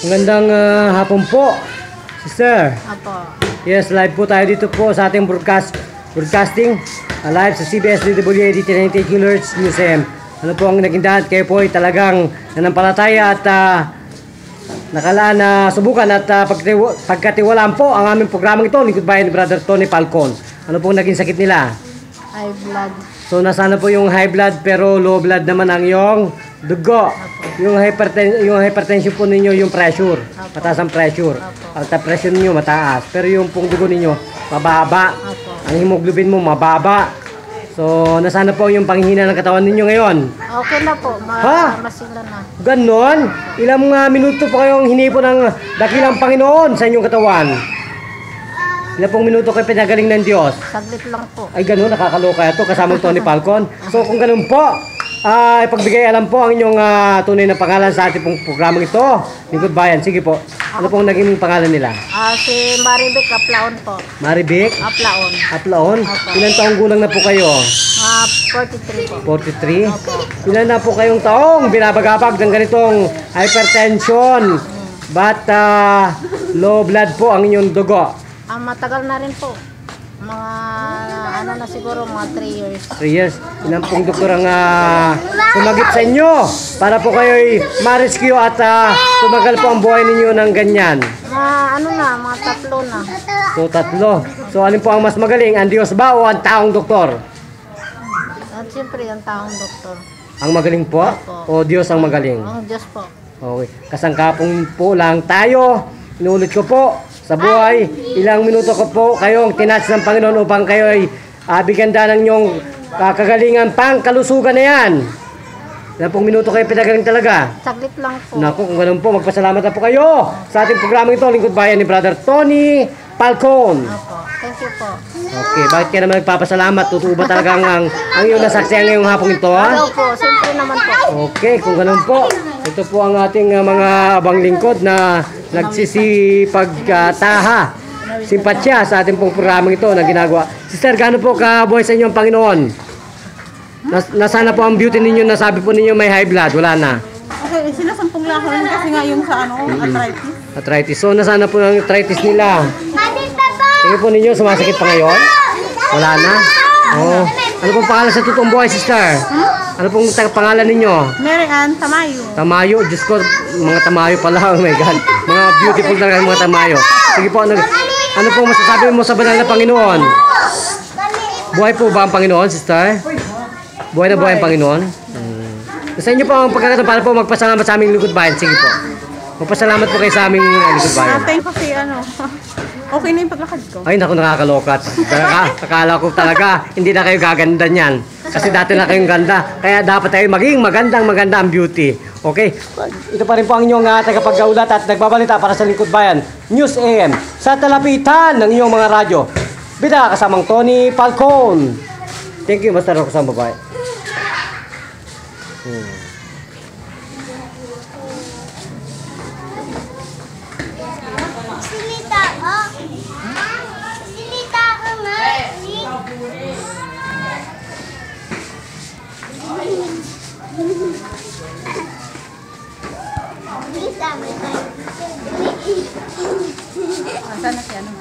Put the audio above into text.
Magandang hapon po, sister. Apo. Yes, live po tayo dito po sa ating broadcasting. Live sa CBS DWAD 1090 kHz News AM. Ano po ang naging daan? Kayo po ay talagang nanampalataya at nakalaan na subukan at pagkatiwalaan po ang aming programang ito. Lingkod bayan ni Brother Tony Falcon. Ano pong naging sakit nila? High blood. So nasana po yung high blood pero low blood naman ang iyong dugo. Yung hypertension po ninyo yung pressure. Mataas ang pressure. At pressure ninyo mataas. Pero yung pong dugo ninyo mababa. Ang hemoglobin mo mababa. So nasana po yung panghihina ng katawan ninyo ngayon? Okay na po. Masigla na. Ganon? Ilang minuto po kayong hinipo ng dakilang Panginoon sa inyong katawan? Ilang pong minuto kayo pinagaling ng Diyos? Saglit lang po. Ay gano'n, nakakaloka ito kasamang Tony Falcon. So kung gano'n po, ipagbigay alam po ang inyong tunay na pangalan sa ating pong programang ito. Lingkod Bayan, sige po. Ano pong naging pangalan nila? Si Marivic Aplaon po. Marivic? Aplaon. Aplaon? Ilan taong gulang na po kayo? 43 po. 43? Ilan na po kayong taong binabagabag ng ganitong hypertension? But low blood po ang inyong dugo? Matagal na rin po. Mga ano na siguro, mga 3 years. 3 years. Ilan pong doktor ang sumagip sa inyo para po kayo'y ma-rescue at tumagal po ang buhay ninyo ng ganyan? Mga 3 na. So 3. So alin po ang mas magaling? Ang Diyos ba o ang taong doktor? At siyempre, ang taong doktor. Ang magaling po? O Diyos ang magaling? Ang Diyos po. Okay. Kasangkapong po lang tayo. Inuulit ko po. Sa buhay, ilang minuto ko po kayong tinatch ng Panginoon upang kayo ay biganda ng inyong kagalingan pang kalusugan na yan. Ilang pong minuto kayo pinagaling talaga? Saglit lang po. Naku, kung ganun po, magpasalamat na po kayo sa ating programang ito, Lingkod Bayan ni Brother Tony Falcon. Opo. Thank you po. Okay, bakit ka naman nagpapasalamat? Totoo ba talaga ang iyong nasaksihan ngayong hapong ito, ha? Hello po, siyempre naman po. Okay, kung ganun po, ito po ang ating mga abang lingkod na nagsisipagtaha, simpatsya sa ating pong programang ito na ginagawa. Sister, gaano po kabuhay sa inyo ang Panginoon? Nasana po ang beauty ninyo, nasabi po ninyo may high blood, wala na? Okay, sinasampung lang rin kasi nga yung sa arthritis. Arthritis. So, nasana po ang arthritis nila? Tingin po ninyo, sumasakit pa ngayon? Wala na? Oh. Ano pong pangalan sa totoong buhay, sister? Ano pong pangalan ninyo? Mary Ann Tamayo. Tamayo? Diyos ko, mga tamayo pala. Oh my God. Mga beautiful talaga mga tamayo. Sige po, ano pong masasabi mo sa banal na Panginoon? Buhay po ba ang Panginoon, sister? Buhay na buhay ang Panginoon? Sa inyo po ang pagkakataon para po magpasalamat sa aming Lingkod Bayan. Sige po. Magpasalamat po kayo sa aming Lingkod Bayan. Thank you kasi okay na yung paglakad ko. Ay, naku, nakakalokat. Akala ko talaga, hindi na kayo gaganda niyan. Kasi dati na kayong ganda. Kaya dapat tayo maging maganda ang beauty. Okay? Ito pa rin po ang inyong tagapag-gaulat at nagbabalita para sa Lingkod Bayan News AM sa talapitan ng inyong mga radyo. Bida kasamang Tony Falcon. Thank you, Master Rock sa babae. Saan na si ano?